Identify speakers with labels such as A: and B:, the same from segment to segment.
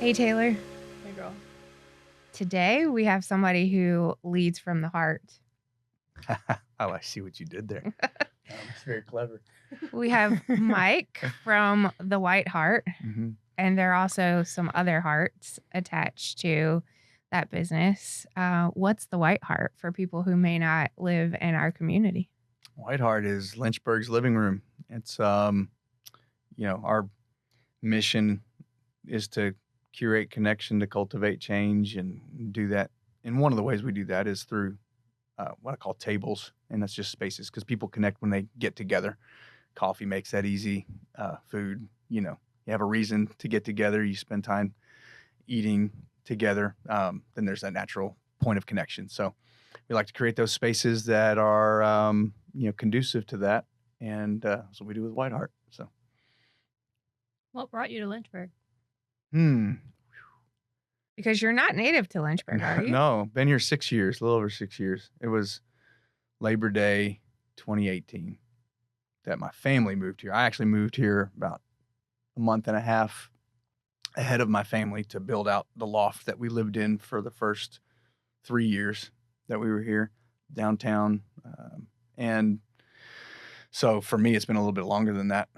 A: Hey, Taylor.
B: Hey, girl.
A: Today we have somebody who leads from the heart.
C: Oh, I see what you did there. It's very clever.
A: We have Myke from the White Hart, and there are also some other hearts attached to that business. What's the White Hart for people who may not live in our community?
C: White Hart is Lynchburg's living room. It's, our mission is to curate connection, to cultivate change, and do that. And one of the ways we do that is through what I call tables, and that's just spaces because people connect when they get together. Coffee makes that easy. Food, you have a reason to get together. You spend time eating together. Then there's that natural point of connection. So we like to create those spaces that are, conducive to that. And that's what we do with White Hart. So.
B: What brought you to Lynchburg?
A: Because you're not native to Lynchburg, are you?
C: No, been here 6 years, a little over 6 years. It was Labor Day 2018 that my family moved here. I actually moved here about a month and a half ahead of my family to build out the loft that we lived in for the first 3 years that we were here downtown. And so for me, it's been a little bit longer than that.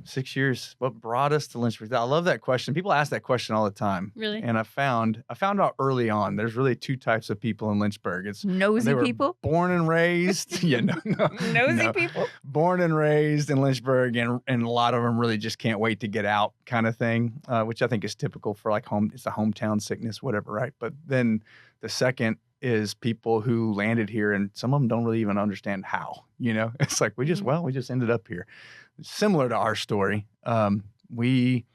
C: 6 years. What brought us to Lynchburg? I love that question. People ask that question all the time.
B: Really?
C: And I found out early on, there's really two types of people in Lynchburg. It's
A: nosy people,
C: born and raised.
A: Nosy people,
C: born and raised in Lynchburg, and a lot of them really just can't wait to get out, kind of thing, which I think is typical for like home. It's a hometown sickness, whatever, right? But then the second is people who landed here, and some of them don't really even understand how. It's like we just ended up here. Similar to our story, we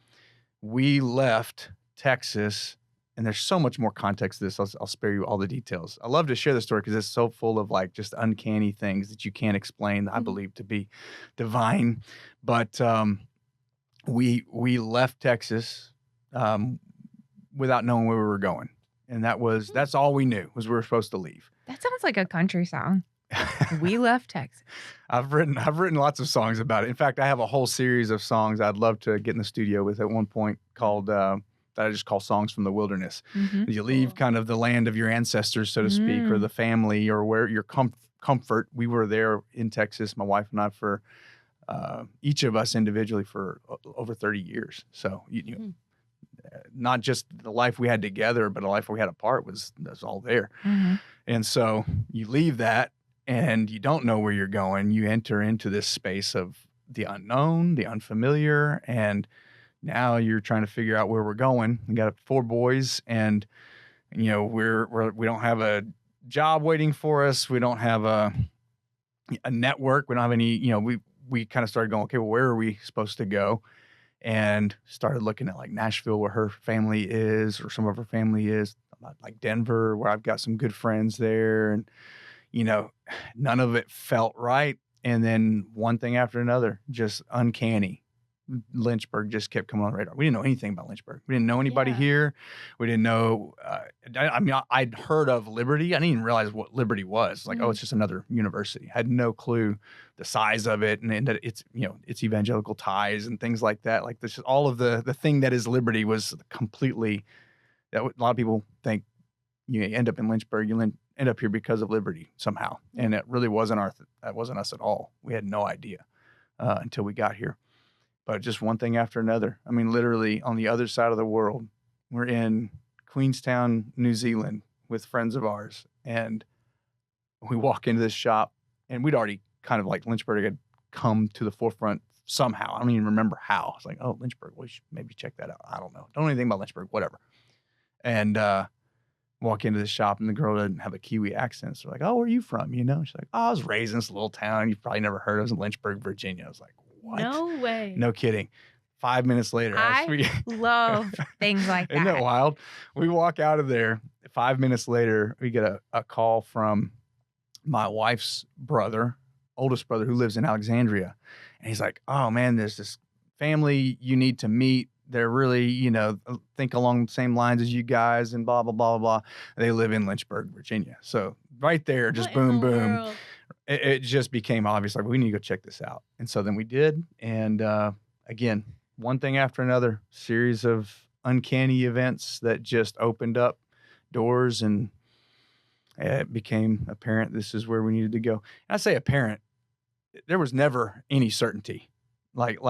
C: left Texas, and there's so much more context to this. I'll spare you all the details. I love to share the story because it's so full of like just uncanny things that you can't explain. I believe to be divine, but we left Texas without knowing where we were going, and that's all we knew was we were supposed to leave.
A: That sounds like a country song. We left Texas.
C: I've written lots of songs about it. In fact, I have a whole series of songs I'd love to get in the studio with at one point called that I just call Songs from the Wilderness. Mm-hmm. You leave kind of the land of your ancestors, so to speak, or the family, or where your comfort. We were there in Texas, my wife and I, for each of us individually for over 30 years. So not just the life we had together, but a life we had apart was all there. Mm-hmm. And so you leave that, and you don't know where you're going. You enter into this space of the unknown, the unfamiliar, and now you're trying to figure out where we're going. We got 4 boys, and we don't have a job waiting for us. We don't have a network. We don't have any. We kind of started going, okay, well, where are we supposed to go? And started looking at like Nashville, where her family is, or some of her family is, like Denver, where I've got some good friends there, and none of it felt right. And then one thing after another, just uncanny. Lynchburg just kept coming on the radar. We didn't know anything about Lynchburg. We didn't know anybody here. We didn't know. I'd heard of Liberty. I didn't even realize what Liberty was. Like, oh, it's just another university. I had no clue the size of it, and that it's it's evangelical ties and things like that. Like this, all of the thing that is Liberty was completely. That a lot of people think you end up in Lynchburg. You end up here because of Liberty somehow, and it really wasn't that wasn't us at all. We had no idea until we got here. But just one thing after another. I mean, literally on the other side of the world, we're in Queenstown, New Zealand with friends of ours. And we walk into this shop, and we'd already kind of like Lynchburg had come to the forefront somehow. I don't even remember how. It's like, oh, Lynchburg, we should maybe check that out. I don't know. Don't know anything about Lynchburg, whatever. And walk into the shop and the girl doesn't have a Kiwi accent. So like, oh, where are you from? You know, she's like, oh, I was raised in this little town. You've probably never heard of it. I was in Lynchburg, Virginia. I was like, what?
B: No way.
C: No kidding. 5 minutes later.
A: I love things like that.
C: Isn't that wild? We walk out of there. 5 minutes later, we get a call from my wife's brother, oldest brother, who lives in Alexandria. And he's like, oh, man, there's this family you need to meet. They're really, you know, think along the same lines as you guys and blah, blah, blah, blah. They live in Lynchburg, Virginia. So right there, just boom, boom. It just became obvious, like, we need to go check this out. And so then we did. And again, one thing after another, series of uncanny events that just opened up doors, and it became apparent this is where we needed to go. And I say apparent, there was never any certainty. Like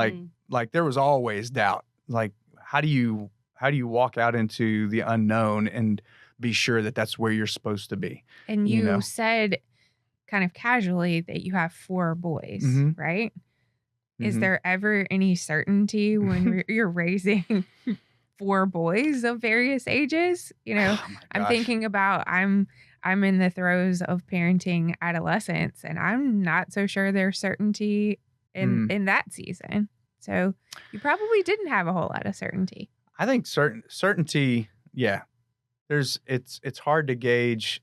C: there was always doubt. Like, how do you walk out into the unknown and be sure that that's where you're supposed to be?
A: And you said kind of casually that you have 4 boys, right? Is there ever any certainty when you're raising 4 boys of various ages? You know, I'm thinking about I'm in the throes of parenting adolescents, and I'm not so sure there's certainty in that season. So you probably didn't have a whole lot of certainty.
C: I think certainty, yeah. It's hard to gauge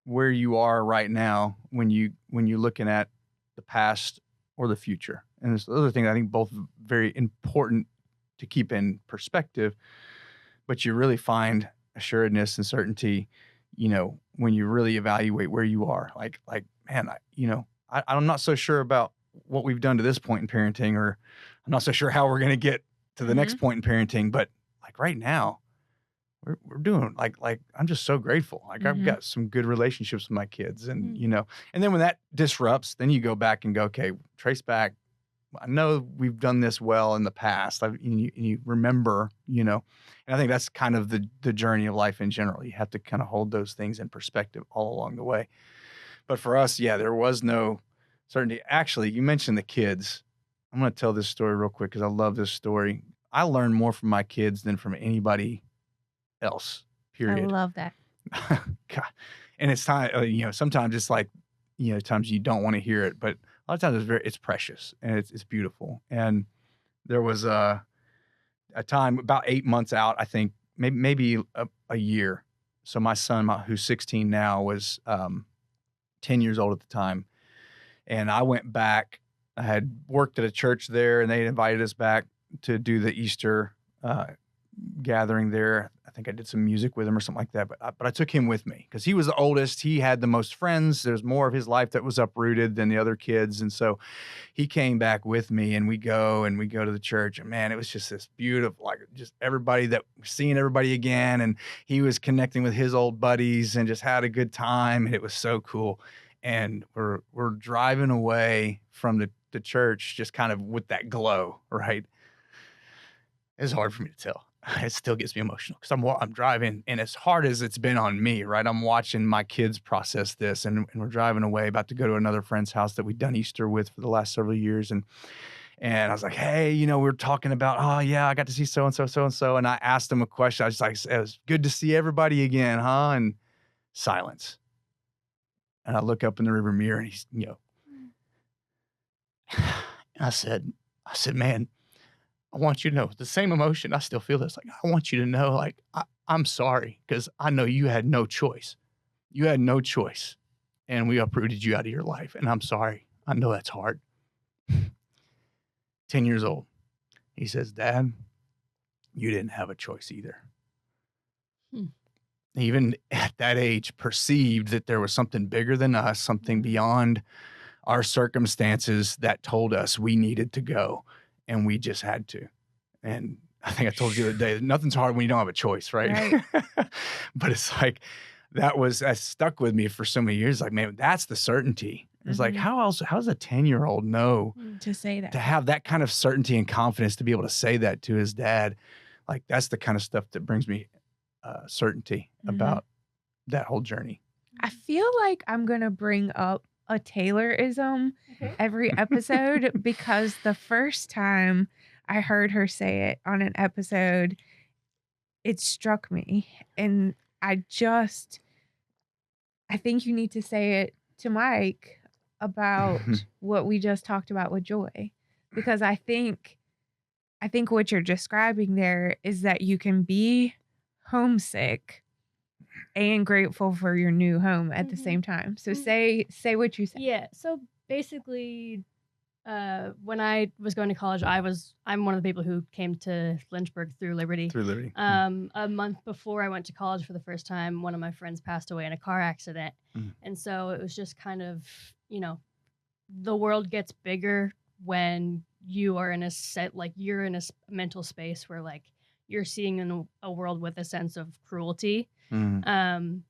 C: where you are right now when you're looking at the past or the future. And there's other things I think both very important to keep in perspective, but you really find assuredness and certainty, you know, when you really evaluate where you are. Like, man, I'm not so sure about what we've done to this point in parenting, or I'm not so sure how we're going to get to the next point in parenting, but like right now, we're doing like I'm just so grateful. Like I've got some good relationships with my kids, and you know, and then when that disrupts, then you go back and go, okay, trace back. I know we've done this well in the past. You remember, you know, and I think that's kind of the journey of life in general. You have to kind of hold those things in perspective all along the way. But for us, yeah, there was no certainty. Actually, you mentioned the kids. I'm going to tell this story real quick because I love this story. I learned more from my kids than from anybody else, period.
A: I love that.
C: God. And it's time, you know, sometimes it's like, you know, times you don't want to hear it, but a lot of times it's precious and it's beautiful. And there was a time about 8 months out, I think, maybe a year. So my son, who's 16 now, was 10 years old at the time. And I went back. I had worked at a church there, and they invited us back to do the Easter gathering there. I think I did some music with him or something like that. But I took him with me because he was the oldest. He had the most friends. There's more of his life that was uprooted than the other kids. And so he came back with me, and we go to the church. And man, it was just this beautiful, like just seeing everybody again. And he was connecting with his old buddies and just had a good time. And it was so cool. And we're driving away from the church just kind of with that glow, right? It's hard for me to tell. It still gets me emotional because I'm driving, and as hard as it's been on me, right? I'm watching my kids process this, and we're driving away, about to go to another friend's house that we've done Easter with for the last several years. And I was like, hey, you know, we were talking about, oh yeah, I got to see so-and-so. And I asked him a question. I was like, it was good to see everybody again, huh? And silence. And I look up in the rearview mirror, and he's, you know, and I said, man, I want you to know the same emotion. I still feel this. Like, I want you to know, like, I'm sorry, because I know you had no choice. You had no choice, and we uprooted you out of your life. And I'm sorry. I know that's hard. 10 years old. He says, Dad, you didn't have a choice either. Even at that age, perceived that there was something bigger than us, something beyond our circumstances that told us we needed to go. And we just had to. And I think I told you the other day, nothing's hard when you don't have a choice, right? But it's like, that stuck with me for so many years. Like, man, that's the certainty. It's like, how does a 10-year-old know
A: to say that,
C: to have that kind of certainty and confidence to be able to say that to his dad? Like, that's the kind of stuff that brings me certainty about that whole journey.
A: I feel like I'm going to bring up a Taylorism every episode because the first time I heard her say it on an episode, it struck me. And I think you need to say it to Myke about what we just talked about with joy. Because I think what you're describing there is that you can be homesick and grateful for your new home at the same time. So say what you said.
B: Yeah. So basically, when I was going to college, I'm one of the people who came to Lynchburg through Liberty. A month before I went to college for the first time, one of my friends passed away in a car accident. And so it was just kind of, the world gets bigger when you are in you're in a mental space where like you're seeing in a world with a sense of cruelty. And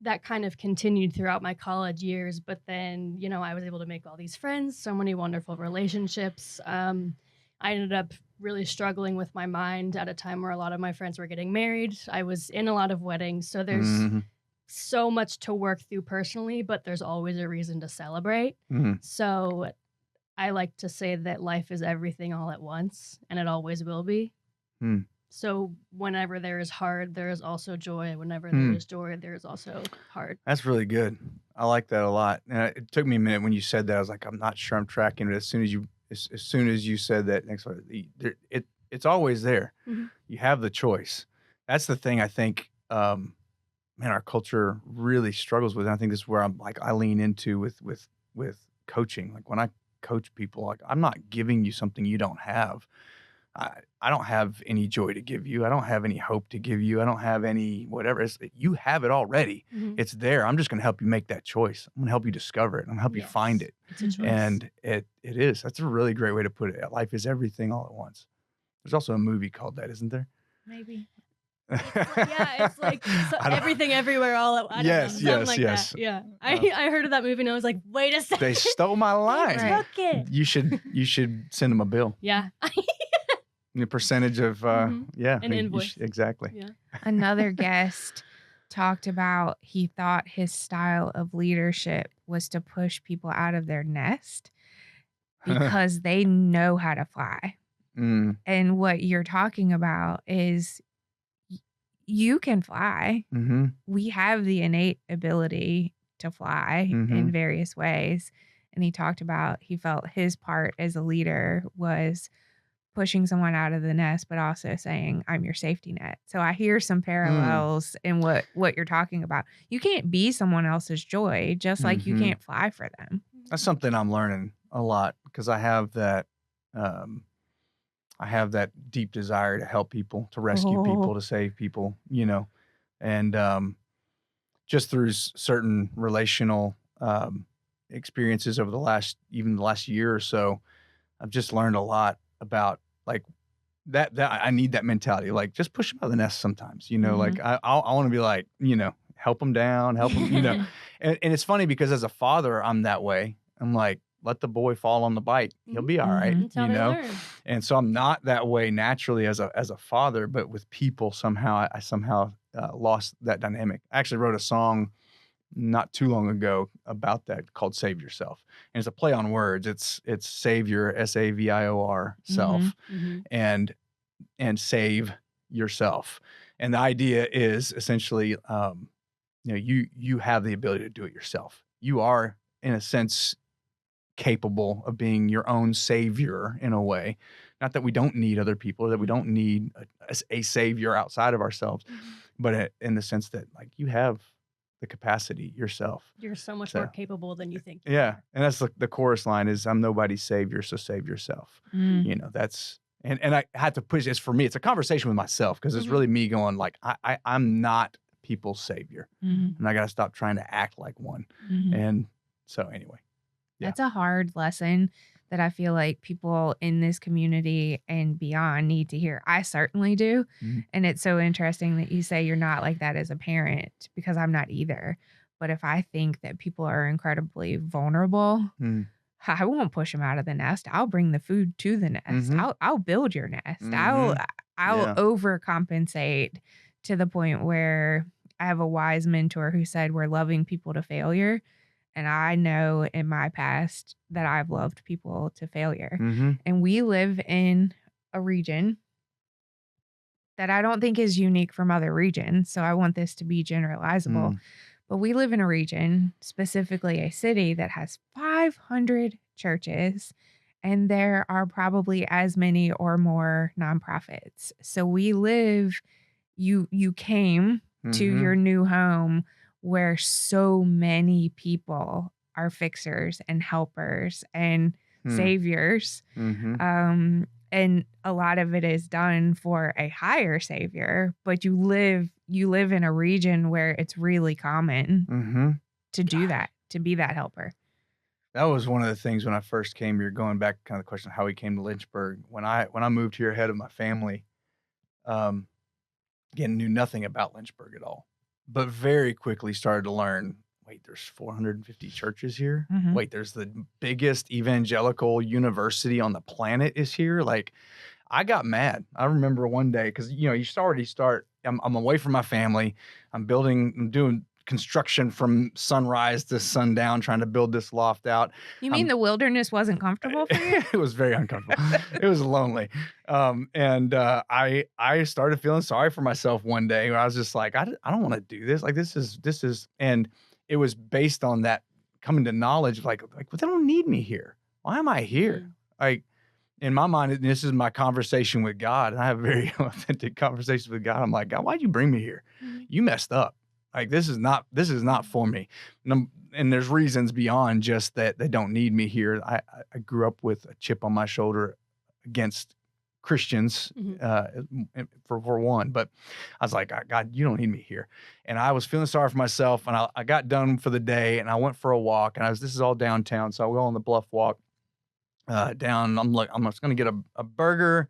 B: that kind of continued throughout my college years. But then, I was able to make all these friends, so many wonderful relationships. I ended up really struggling with my mind at a time where a lot of my friends were getting married. I was in a lot of weddings. So there's so much to work through personally, but there's always a reason to celebrate. So I like to say that life is everything all at once, and it always will be. So whenever there is hard, there is also joy. Whenever there is joy, there is also hard.
C: That's really good. I like that a lot. And it took me a minute when you said that. I was like, I'm not sure I'm tracking it. As soon as you said that, next one, it's always there. You have the choice. That's the thing I think, our culture really struggles with. And I think this is where I lean into with coaching. Like when I coach people, like I'm not giving you something you don't have. I don't have any joy to give you. I don't have any hope to give you. I don't have any whatever. You have it already. It's there. I'm just going to help you make that choice. I'm going to help you discover it. I'm going to help you find it.
B: It's a choice.
C: And it is. That's a really great way to put it. Life is everything all at once. There's also a movie called that, isn't there?
A: Maybe.
B: It's like everything everywhere all at once.
C: Yes.
B: That. Yeah. I heard of that movie and I was like, wait a second.
C: They stole my line.
B: They took it.
C: You should send them a bill.
B: Yeah.
C: The percentage of
B: an invoice.
C: Exactly.
B: Yeah.
A: Another guest talked about he thought his style of leadership was to push people out of their nest because they know how to fly. And what you're talking about is you can fly. We have the innate ability to fly in various ways. And he talked about he felt his part as a leader was pushing someone out of the nest, but also saying, I'm your safety net. So I hear some parallels in what you're talking about. You can't be someone else's joy, just like you can't fly for them.
C: That's something I'm learning a lot because I have that deep desire to help people, to rescue people, to save people, and just through certain relational experiences over the last year or so, I've just learned a lot about like that I need that mentality, like just push them out of the nest sometimes, like I want to be like, help them down, help them, and it's funny because as a father, I'm that way. I'm like, let the boy fall on the bite. He'll be all right, And so I'm not that way naturally as a father, but with people somehow I lost that dynamic. I actually wrote a song not too long ago about that called Save Yourself. And it's a play on words. It's Savior, Savior self, and save yourself. And the idea is essentially, you have the ability to do it yourself. You are, in a sense, capable of being your own savior in a way. Not that we don't need other people, that we don't need a savior outside of ourselves, but in the sense that like you have the capacity yourself.
B: You're so much more capable than you think.
C: Yeah. And that's the chorus line is, I'm nobody's savior, so save yourself. That's, and I had to push this for me. It's a conversation with myself because it's really me going like, I'm not people's savior. And I got to stop trying to act like one. And so anyway. Yeah.
A: That's a hard lesson that I feel like people in this community and beyond need to hear. I certainly do. And it's so interesting that you say you're not like that as a parent, because I'm not either. But if I think that people are incredibly vulnerable, I won't push them out of the nest. I'll bring the food to the nest. I'll build your nest. I'll overcompensate to the point where I have a wise mentor who said we're loving people to failure. And I know in my past that I've loved people to failure. And we live in a region that I don't think is unique from other regions. So I want this to be generalizable. But we live in a region, specifically a city, that has 500 churches, and there are probably as many or more nonprofits. So we live, you came to your new home where so many people are fixers and helpers and saviors. And a lot of it is done for a higher savior, but you live in a region where it's really common to do that, to be that helper.
C: That was one of the things when I first came here, going back to kind of the question of how we came to Lynchburg. When I moved here ahead of my family, again, knew nothing about Lynchburg at all, but very quickly started to learn, wait, there's 450 churches here. Wait, there's the biggest evangelical university on the planet is here. Like, I got mad. I remember one day, because, you already start, I'm away from my family. I'm doing construction from sunrise to sundown, trying to build this loft out.
A: You mean the wilderness wasn't comfortable for you?
C: It was very uncomfortable. It was lonely. I started feeling sorry for myself one day where I was just like, I don't want to do this. Like, this is, and it was based on that coming to knowledge, like, well, they don't need me here. Why am I here? Like, in my mind, this is my conversation with God, and I have very authentic conversations with God. I'm like, God, why'd you bring me here? You messed up. Like, this is not for me. And there's reasons beyond just that they don't need me here. I grew up with a chip on my shoulder against Christians, for one, but I was like, God, you don't need me here. And I was feeling sorry for myself, and I got done for the day, and I went for a walk, and this is all downtown. So I go on the Bluff walk down. I'm like, I'm just going to get a burger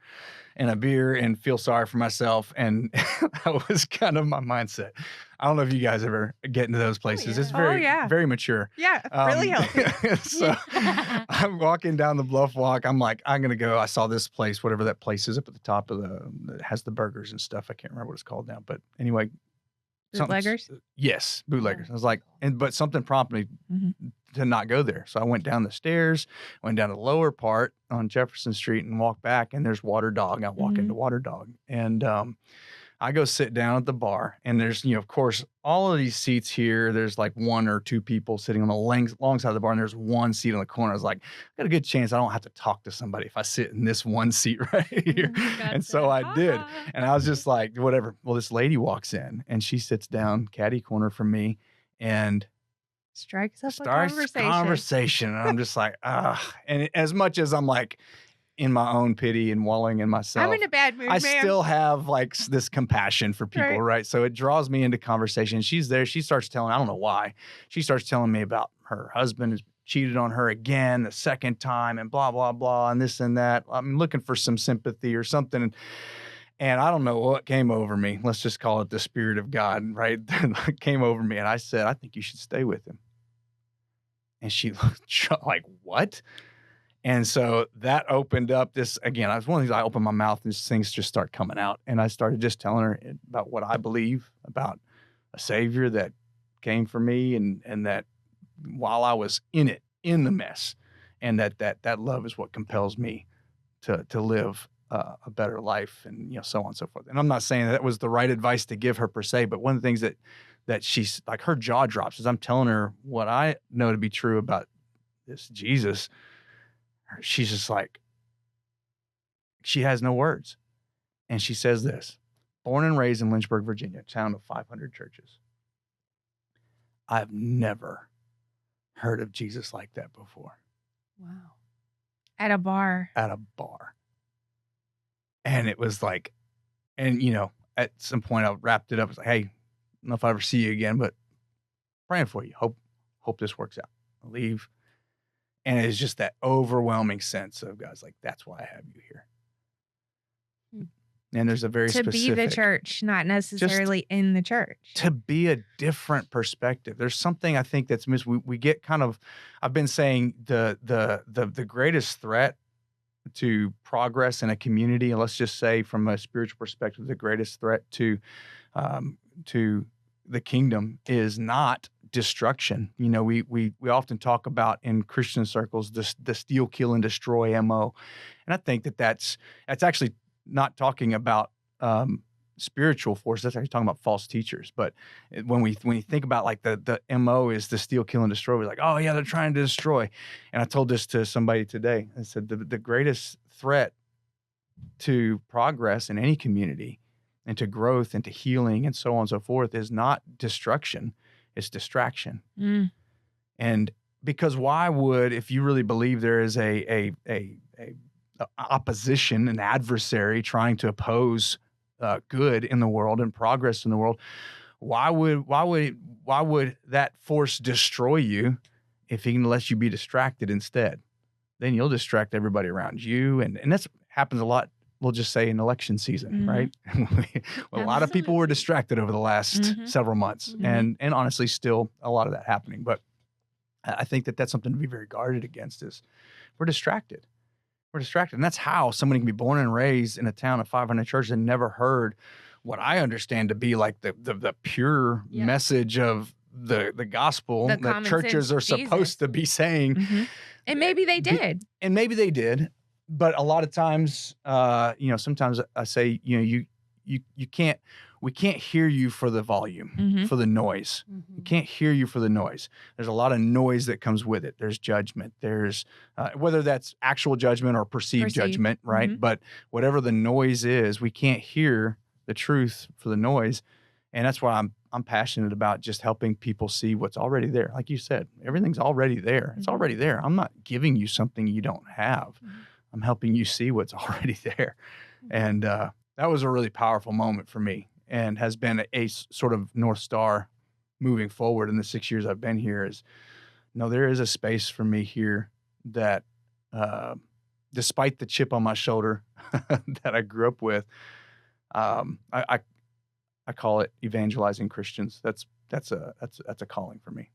C: and a beer and feel sorry for myself. And that was kind of my mindset. I don't know if you guys ever get into those places. It's very, very mature.
A: Yeah, really healthy.
C: So I'm walking down the Bluff walk. I'm like, I'm going to go. I saw this place, whatever that place is up at the top of that has the burgers and stuff. I can't remember what it's called now. But anyway.
A: Bootleggers?
C: Yes, bootleggers. I was like, but something prompted me to not go there. So I went down the stairs, went down the lower part on Jefferson Street and walked back, and there's Water Dog. I walk into Water Dog, and I go sit down at the bar, and there's, of course, all of these seats here. There's like one or two people sitting on the long side of the bar, and there's one seat on the corner. I was like, I got a good chance I don't have to talk to somebody if I sit in this one seat right here. And so I did. And I was just like, whatever. Well, this lady walks in, and she sits down catty corner from me and
A: strikes up
C: a conversation. And I'm just like, and as much as I'm like, in my own pity and walling in myself,
A: I'm in a bad mood,
C: I still have like this compassion for people, right? So it draws me into conversation. She's there. She starts telling, I don't know why, she starts telling me about her husband who's cheated on her again the second time and blah, blah, blah, and this and that. I'm looking for some sympathy or something. And I don't know what came over me. Let's just call it the Spirit of God, right? Came over me. And I said, I think you should stay with him. And she looked like, what? And so that opened up this, again, I was one of these, I opened my mouth and things just start coming out. And I started just telling her about what I believe about a Savior that came for me, and that while I was in the mess, and that love is what compels me to live a better life, and, so on and so forth. And I'm not saying that was the right advice to give her per se, but one of the things that she's like, her jaw drops as I'm telling her what I know to be true about this Jesus. She's just like, she has no words. And she says this: born and raised in Lynchburg, Virginia, a town of 500 churches, I've never heard of Jesus like that before.
A: Wow. At a bar.
C: And it was like, and at some point I wrapped it up. It's like, hey, I don't know if I ever see you again, but praying for you. Hope this works out. I'll leave. And it's just that overwhelming sense of God's like, that's why I have you here. And there's a very
A: specific. To be the church, not necessarily in the church.
C: To be a different perspective. There's something I think that's missed. We get kind of, I've been saying the greatest threat to progress in a community, and let's just say from a spiritual perspective, the greatest threat to the kingdom is not destruction. We often talk about in Christian circles the steal, kill, and destroy MO, and I think that's actually not talking about spiritual forces. That's actually talking about false teachers. But when you think about like the MO is to steal, kill, and destroy, we're like, oh yeah, they're trying to destroy. And I told this to somebody today. I said the greatest threat to progress in any community and to growth and to healing and so on and so forth is not destruction, it's distraction. And because why would, if you really believe there is a opposition, an adversary trying to oppose good in the world and progress in the world, why would that force destroy you if he can let you be distracted instead? Then you'll distract everybody around you, and that's happens a lot. We'll just say in election season, right? A lot of people were distracted over the last several months, and honestly, still a lot of that happening. But I think that's something to be very guarded against. Is we're distracted. We're distracted. And that's how somebody can be born and raised in a town of 500 churches and never heard what I understand to be like the pure message of the gospel that churches are supposed to be saying.
A: And maybe they did.
C: And maybe they did. But a lot of times, sometimes I say, we can't hear you for the volume, for the noise. We can't hear you for the noise. There's a lot of noise that comes with it. There's judgment. There's whether that's actual judgment or perceived judgment, right? But whatever the noise is, we can't hear the truth for the noise. And that's why I'm passionate about just helping people see what's already there. Like you said, everything's already there. It's already there. I'm not giving you something you don't have. I'm helping you see what's already there. And that was a really powerful moment for me, and has been a sort of North Star moving forward in the 6 years I've been here. Is no, there is a space for me here that, despite the chip on my shoulder that I grew up with, I call it evangelizing Christians. That's a calling for me.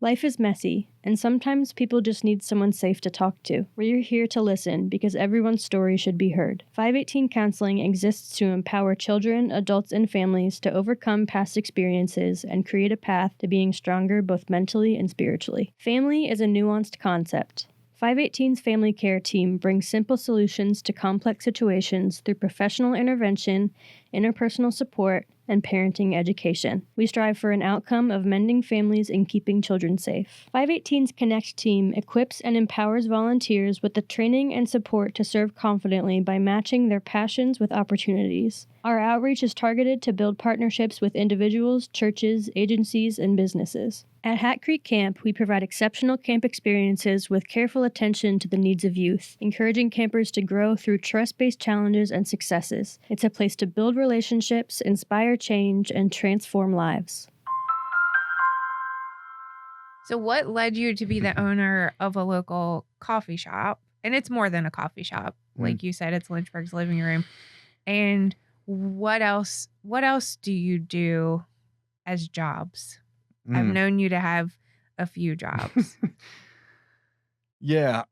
B: Life is messy, and sometimes people just need someone safe to talk to. We're here to listen because everyone's story should be heard. 518 Counseling exists to empower children, adults, and families to overcome past experiences and create a path to being stronger both mentally and spiritually. Family is a nuanced concept. 518's family care team brings simple solutions to complex situations through professional intervention, interpersonal support, and parenting education. We strive for an outcome of mending families and keeping children safe. 518's Connect team equips and empowers volunteers with the training and support to serve confidently by matching their passions with opportunities. Our outreach is targeted to build partnerships with individuals, churches, agencies, and businesses. At Hat Creek Camp, we provide exceptional camp experiences with careful attention to the needs of youth, encouraging campers to grow through trust-based challenges and successes. It's a place to build relationships, inspire change, and transform lives.
A: So what led you to be the owner of a local coffee shop? And it's more than a coffee shop. Like you said, it's Lynchburg's living room. And what else do you do as jobs? I've known you to have a few jobs.
C: Yeah.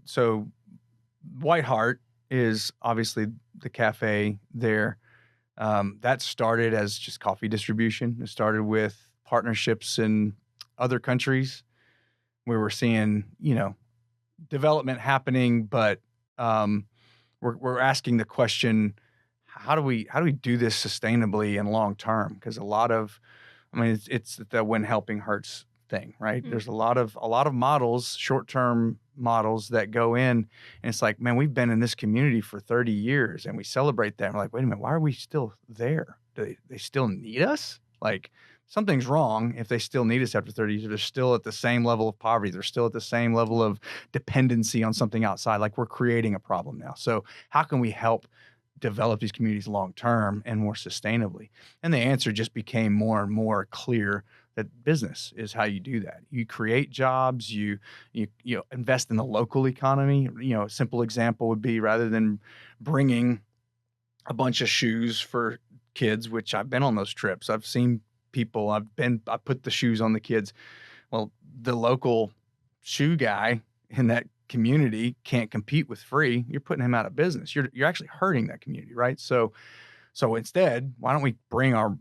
C: So White Hart is obviously the cafe there. That started as just coffee distribution. It started with partnerships in other countries where we're seeing, development happening, but we're asking the question, how do we do this sustainably and long term? Because it's the when helping hurts thing, right? There's a lot of models, short-term models that go in, and it's like, man, we've been in this community for 30 years and we celebrate that. We're like, wait a minute, why are we still there? Do they still need us? Like, something's wrong if they still need us after 30 years. They're still at the same level of poverty. They're still at the same level of dependency on something outside. Like, we're creating a problem now. So how can we help develop these communities long-term and more sustainably? And the answer just became more and more clear that business is how you do that. You create jobs, you invest in the local economy. A simple example would be, rather than bringing a bunch of shoes for kids, which I've been on those trips, I've seen people, I put the shoes on the kids. Well, the local shoe guy in that community can't compete with free. You're putting him out of business. You're actually hurting that community, right? So instead, why don't we bring our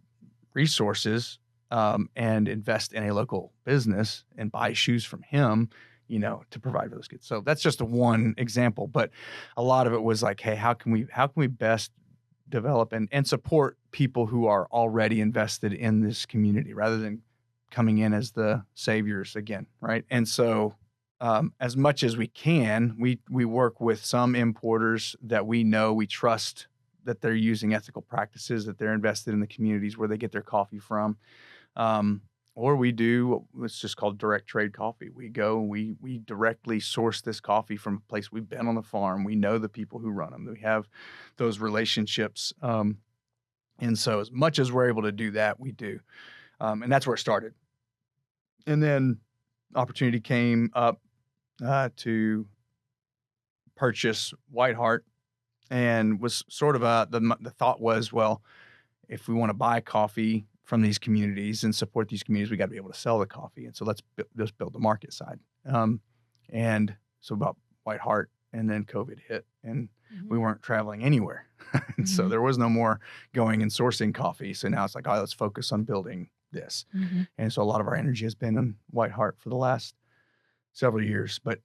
C: resources and invest in a local business and buy shoes from him, to provide for those kids. So that's just one example, but a lot of it was like, hey, how can we best develop and support people who are already invested in this community rather than coming in as the saviors again, right? And so as much as we can, we work with some importers that we trust that they're using ethical practices, that they're invested in the communities where they get their coffee from. Or we do what's just called direct trade coffee. We go, we directly source this coffee from a place we've been on the farm. We know the people who run them. We have those relationships. And so as much as we're able to do that, we do. And that's where it started. And then opportunity came up to purchase White Hart, and was sort of the thought was, well, if we want to buy coffee from these communities and support these communities, we got to be able to sell the coffee. And so let's build the market side. And so about White Hart, and then COVID hit, and we weren't traveling anywhere. And so there was no more going and sourcing coffee. So now it's like, let's focus on building this. And so a lot of our energy has been on White Hart for the last several years, but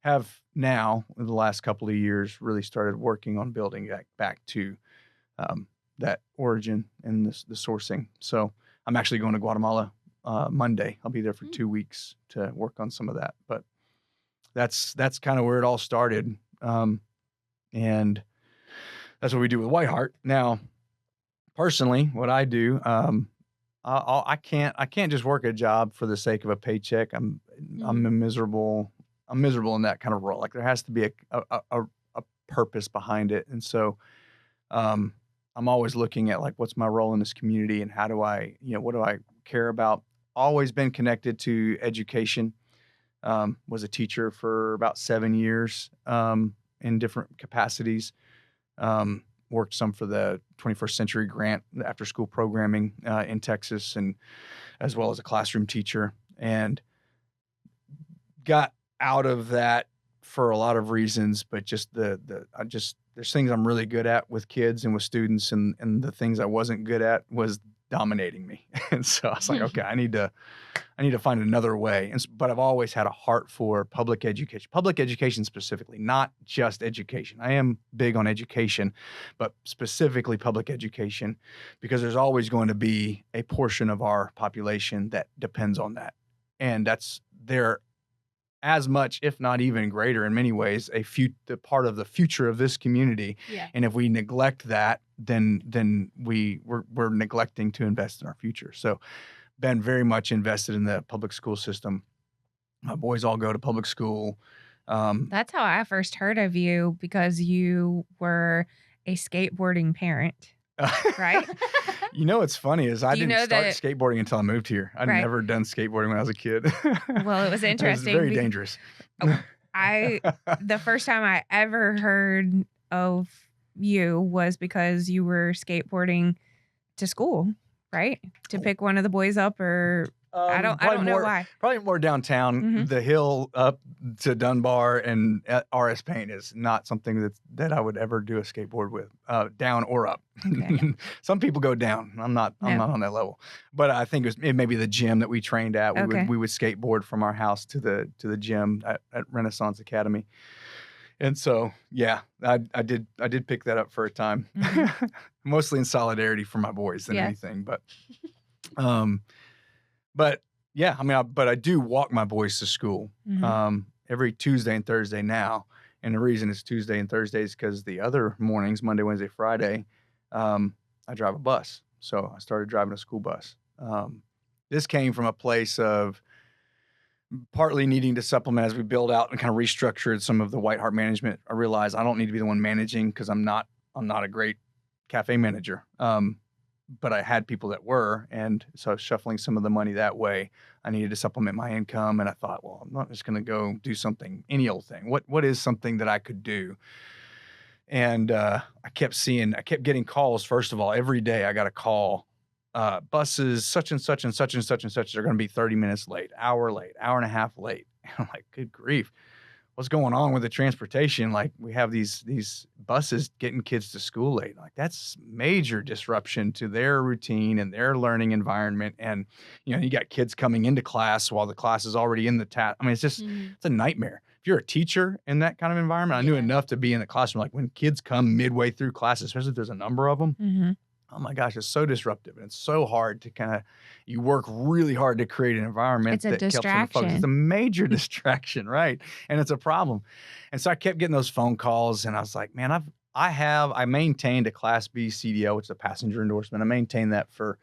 C: have now in the last couple of years really started working on building back to that origin and the sourcing. So I'm actually going to Guatemala Monday. I'll be there for 2 weeks to work on some of that. But that's kind of where it all started. And that's what we do with White Hart. Now, personally, what I do, I can't just work a job for the sake of a paycheck. I'm miserable. I'm miserable in that kind of role. Like there has to be a purpose behind it. And so, I'm always looking at like, what's my role in this community and how do I, what do I care about? Always been connected to education. Was a teacher for about 7 years in different capacities. Worked some for the 21st Century Grant after school programming in Texas, and as well as a classroom teacher, and got out of that for a lot of reasons, but just there's things I'm really good at with kids and with students, and the things I wasn't good at was dominating me. And so I was like, okay, I need to find another way. But I've always had a heart for public education specifically, not just education. I am big on education, but specifically public education, because there's always going to be a portion of our population that depends on that. And that's there as much, if not even greater in many ways, the part of the future of this community. Yeah. And if we neglect that, then we're neglecting to invest in our future. So been very much invested in the public school system. My boys all go to public school.
A: That's how I first heard of you, because you were a skateboarding parent, right?
C: What's funny is I didn't start skateboarding until I moved here. I'd never done skateboarding when I was a kid.
A: Well, it was interesting.
C: It was very dangerous.
A: The first time I ever heard of you was because you were skateboarding to school, right? To pick one of the boys up, or I don't know why.
C: Probably more downtown. The hill up to Dunbar and RS Paint is not something that I would ever do a skateboard with, down or up. Okay. Some people go down. I'm not on that level. But I think it may be the gym that we trained at. We would skateboard from our house to the gym at Renaissance Academy. And so, yeah, I did pick that up for a time, mostly in solidarity for my boys than anything. But yeah, I do walk my boys to school every Tuesday and Thursday now. And the reason it's Tuesday and Thursday is because the other mornings, Monday, Wednesday, Friday, I drive a bus. So I started driving a school bus. This came from a place of partly needing to supplement as we build out and kind of restructured some of the White Hart management. I realized I don't need to be the one managing, because I'm not a great cafe manager. But I had people that were, and so I was shuffling some of the money that way. I needed to supplement my income, and I thought, well, I'm not just going to go do something, any old thing. What is something that I could do? And I kept getting calls. First of all, every day I got a call. Buses such and such and such and such and such are going to be 30 minutes late, hour and a half late. And I'm like, good grief. what's going on with the transportation? Like, we have these buses getting kids to school late. Like, that's major disruption to their routine and their learning environment. And, you got kids coming into class while the class is already in the I mean, it's just, it's a nightmare. If you're a teacher in that kind of environment, I knew enough to be in the classroom. Like, when kids come midway through class, especially if there's a number of them, oh my gosh, it's so disruptive. And it's so hard to you work really hard to create an environment that helps them focus. It's a major distraction, right? And it's a problem. And so I kept getting those phone calls, and I was like, man, I maintained a Class B CDL, which is a passenger endorsement. I maintained that for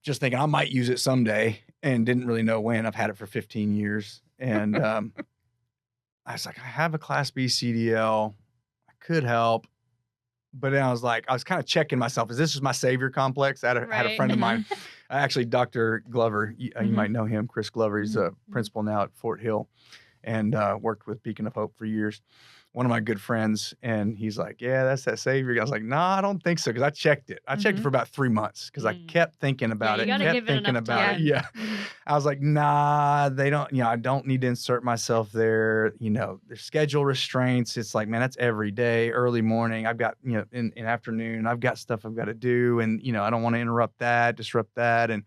C: just thinking I might use it someday, and didn't really know when. I've had it for 15 years. And I was like, I have a Class B CDL. I could help. But then I was kind of checking myself. Is this my savior complex? I had a friend of mine, actually, Dr. Glover. You might know him, Chris Glover. He's a principal now at Fort Hill, and worked with Beacon of Hope for years. One of my good friends, and he's like, yeah, that's that savior. I was like, nah, I don't think so, because I checked it. I checked it for about 3 months, because I kept thinking about it. Yeah. I was like, nah, they don't, I don't need to insert myself there. There's schedule restraints. It's like, man, that's every day, early morning. I've got, in afternoon, I've got stuff I've got to do. And, I don't want to disrupt that. And,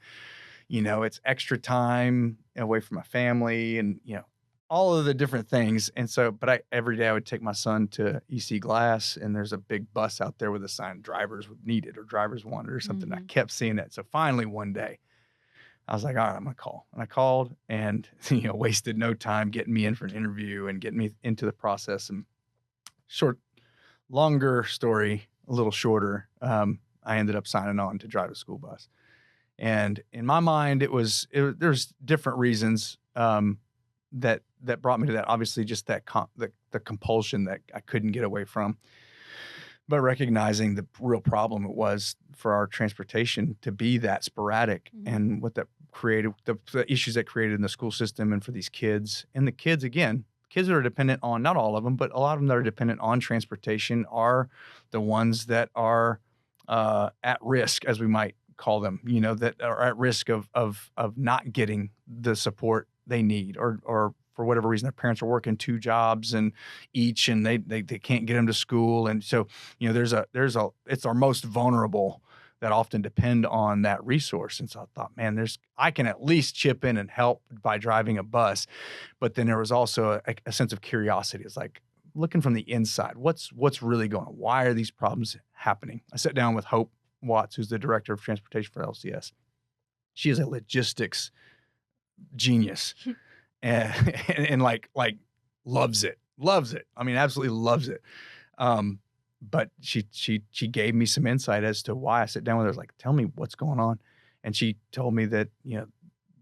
C: it's extra time away from my family, and, all of the different things. And so, but every day I would take my son to EC Glass, and there's a big bus out there with a sign, drivers needed or drivers wanted or something. I kept seeing that. So finally one day I was like, all right, I'm going to call. And I called, and, wasted no time getting me in for an interview and getting me into the process. And longer story, a little shorter. I ended up signing on to drive a school bus. And in my mind, there's different reasons, that brought me to that. Obviously, just that the compulsion that I couldn't get away from, but recognizing the real problem it was for our transportation to be that sporadic, and what that created, the issues that created in the school system, and for these kids. And the kids, again, kids that are dependent on, not all of them, but a lot of them that are dependent on transportation are the ones that are at risk, as we might call them, that are at risk of not getting the support they need, or for whatever reason, their parents are working 2 jobs and they can't get them to school. And so, it's our most vulnerable that often depend on that resource. And so I thought, man, I can at least chip in and help by driving a bus. But then there was also a sense of curiosity. It's like looking from the inside, what's really going on? Why are these problems happening? I sat down with Hope Watts, who's the director of transportation for LCS. She is a logistics genius. And like loves it. I mean, absolutely loves it. But she gave me some insight as to why. I sat down with her. I was like, tell me what's going on. And she told me that,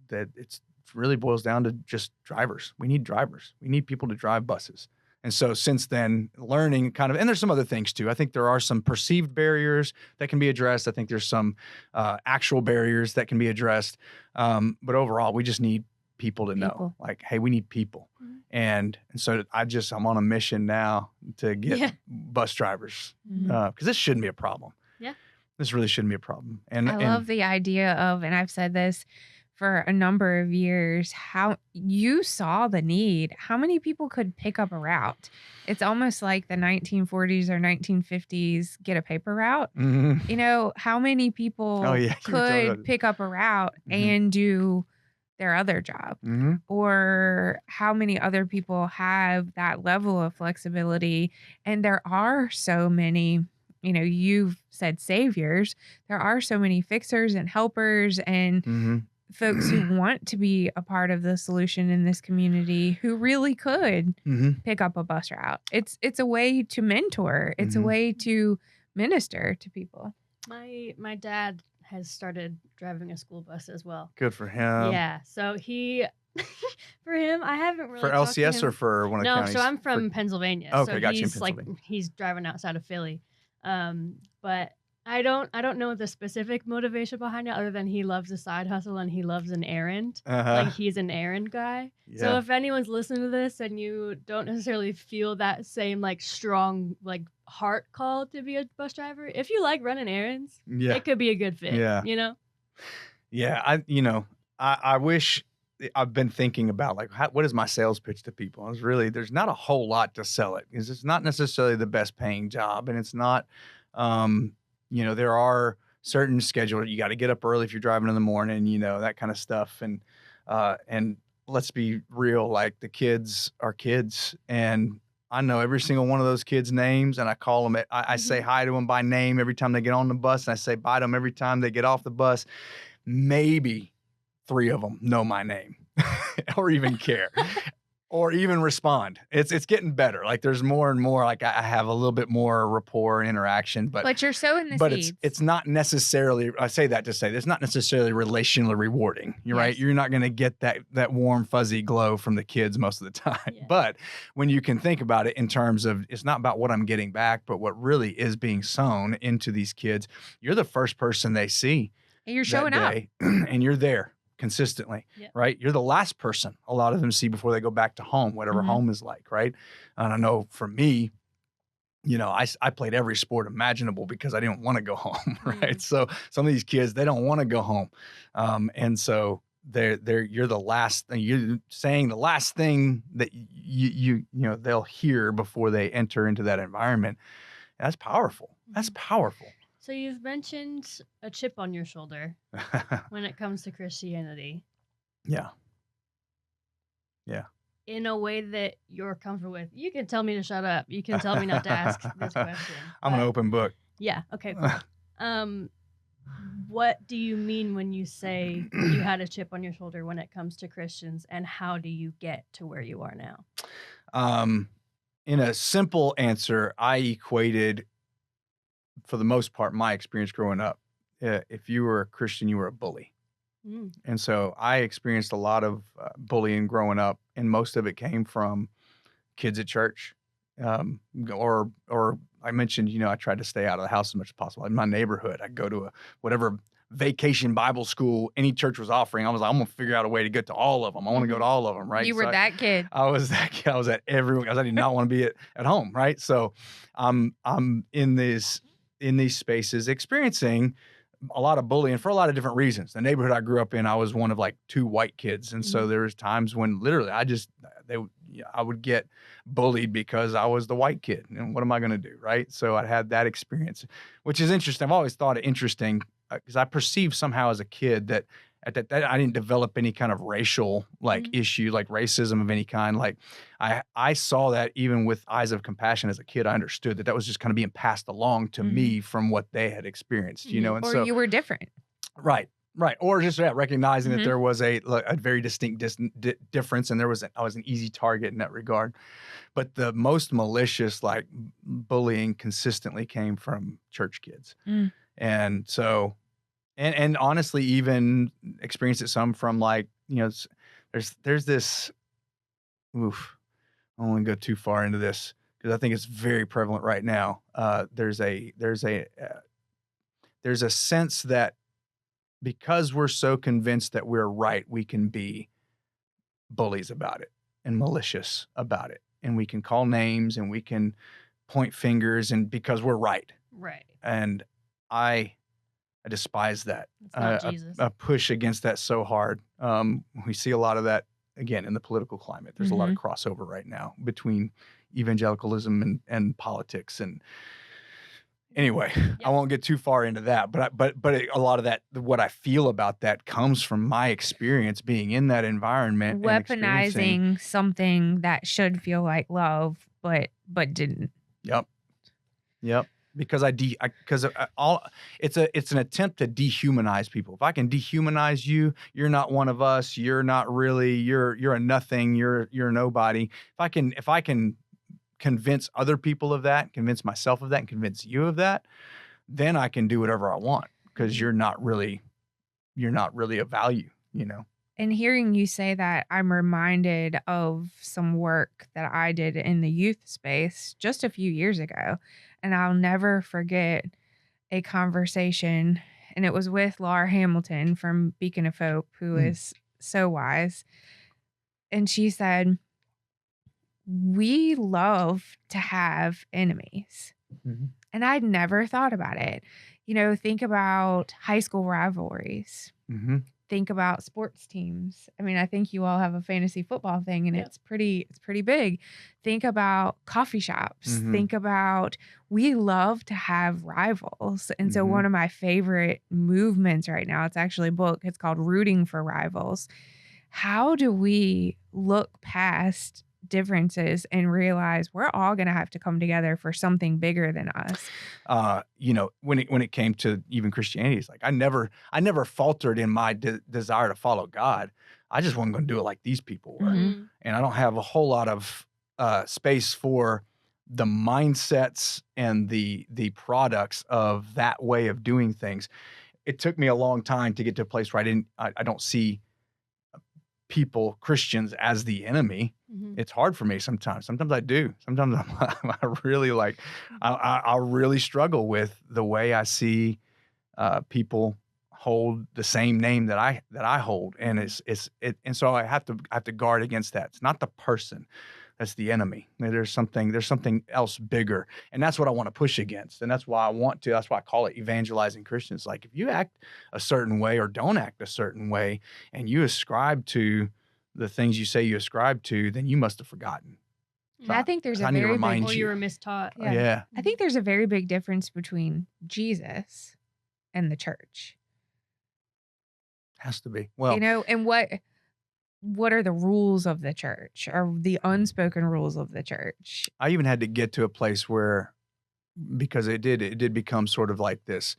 C: that it really boils down to just drivers. We need drivers. We need people to drive buses. And so since then, learning and there's some other things too. I think there are some perceived barriers that can be addressed. I think there's some actual barriers that can be addressed. But overall, we just need people to know, like, hey, we need people. And so I'm on a mission now to get bus drivers, because this shouldn't be a problem. Yeah. This really shouldn't be a problem. And I
A: love the idea of, and I've said this for a number of years, how you saw the need, how many people could pick up a route. It's almost like the 1940s or 1950s get a paper route. How many people could pick up a route and do their other job, or how many other people have that level of flexibility. And there are so many, you've said saviors, there are so many fixers and helpers and folks who want to be a part of the solution in this community, who really could pick up a bus route. It's a way to mentor. It's a way to minister to people.
B: My dad has started driving a school bus as well.
C: Good for him.
B: Yeah. So for him, I haven't really
C: for LCS or for one of the counties?
B: No, so I'm from Pennsylvania.
C: Okay,
B: so
C: got you.
B: He's driving outside of Philly. But I don't know the specific motivation behind it, other than he loves a side hustle and he loves an errand. Like, he's an errand guy. Yeah. So if anyone's listening to this and you don't necessarily feel that same strong heart call to be a bus driver, if you like running errands, it could be a good fit. Yeah.
C: Yeah. I wish I've been thinking about like, what is my sales pitch to people? There's not a whole lot to sell it because it's not necessarily the best paying job. And it's not, there are certain schedules. You got to get up early if you're driving in the morning, that kind of stuff. And let's be real, like the kids are kids, and I know every single one of those kids' names, and I call them. I say hi to them by name every time they get on the bus, and I say bye to them every time they get off the bus. Maybe 3 of them know my name, or even care, or even respond. It's getting better. Like there's more and more. Like I have a little bit more rapport and interaction, but
A: you're sowing the seeds.
C: It's not necessarily. I say that to say it's not necessarily relationally rewarding. You're right. You're not going to get that warm fuzzy glow from the kids most of the time. Yeah. But when you can think about it in terms of, it's not about what I'm getting back, but what really is being sown into these kids. You're the first person they see.
A: And you're showing up,
C: and you're there consistently, right? You're the last person a lot of them see before they go back to home, whatever home is like, right? And I know for me, I played every sport imaginable because I didn't want to go home, right? So some of these kids, they don't want to go home. And so you're the last thing, you're saying the last thing that they'll hear before they enter into that environment. That's powerful. That's powerful.
B: So you've mentioned a chip on your shoulder when it comes to Christianity.
C: Yeah.
B: In a way that you're comfortable with. You can tell me to shut up. You can tell me not to ask this question.
C: I'm an open book.
B: Yeah. Okay, cool. What do you mean when you say you had a chip on your shoulder when it comes to Christians, and how do you get to where you are now?
C: In a simple answer, I equated, for the most part, my experience growing up. If you were a Christian, you were a bully. And so I experienced a lot of bullying growing up, and most of it came from kids at church. Or I mentioned, I tried to stay out of the house as much as possible. In my neighborhood, I'd go to whatever vacation Bible school any church was offering. I was like, I'm going to figure out a way to get to all of them. I want to go to all of them, right?
A: You were that kid.
C: I was that kid. I was at everyone because I did not want to be at home, right? So I'm in these spaces experiencing a lot of bullying for a lot of different reasons. The neighborhood I grew up in, I was one of like 2 white kids. And so there was times when literally I would get bullied because I was the white kid. And what am I going to do, right? So I had that experience, which is interesting. I've always thought it interesting because I perceived somehow as a kid that I didn't develop any kind of racial issue, like racism of any kind. Like I saw that even with eyes of compassion as a kid. I understood that was just kind of being passed along to me from what they had experienced, and
A: or
C: so
A: you were different.
C: Right. Or just recognizing that there was a very distinct difference, and I was an easy target in that regard. But the most malicious bullying consistently came from church kids. And so And honestly, even experienced it some from there's this, I don't want to go too far into this because I think it's very prevalent right now. There's a sense that because we're so convinced that we're right, we can be bullies about it and malicious about it. And we can call names and we can point fingers and because we're right.
B: Right.
C: And I despise that.
B: Jesus.
C: I push against that so hard. We see a lot of that, again, in the political climate. There's a lot of crossover right now between evangelicalism and politics. And anyway, I won't get too far into that. But a lot of that, what I feel about that comes from my experience being in that environment.
A: Weaponizing something that should feel like love, but didn't.
C: Yep. Because it's an attempt to dehumanize people. If I can dehumanize you, you're not one of us. You're not really. You're a nothing. You're a nobody. If I can convince other people of that, convince myself of that, and convince you of that, then I can do whatever I want because you're not really of value.
A: And hearing you say that, I'm reminded of some work that I did in the youth space just a few years ago. And I'll never forget a conversation. And it was with Laura Hamilton from Beacon of Hope, who is so wise. And she said, we love to have enemies. And I'd never thought about it. Think about high school rivalries. think about sports teams. I mean, I think you all have a fantasy football thing, and it's pretty big. Think about coffee shops. Think about, we love to have rivals. And so one of my favorite movements right now, it's actually a book, it's called Rooting for Rivals. How do we look past differences and realize we're all going to have to come together for something bigger than us?
C: When it came to even Christianity, it's like I never faltered in my desire to follow God. I just wasn't going to do it like these people were. And I don't have a whole lot of space for the mindsets and the products of that way of doing things. It took me a long time to get to a place where I don't see people, Christians, as the enemy. It's hard for me sometimes. Sometimes I do. Sometimes I really I really struggle with the way I see people hold the same name that I hold, and and so I have to guard against that. It's not the person that's the enemy. There's something else bigger, and that's what I want to push against, and that's why I call it evangelizing Christians. Like, if you act a certain way or don't act a certain way, and you ascribe to the things you say you ascribe to, then you must have forgotten.
A: So I think there's a very big,
B: or you were mistaught.
C: Yeah.
A: I think there's a very big difference between Jesus and the church.
C: Has to be. Well,
A: and what are the rules of the church, or the unspoken rules of the church?
C: I even had to get to a place where, because it did become sort of like this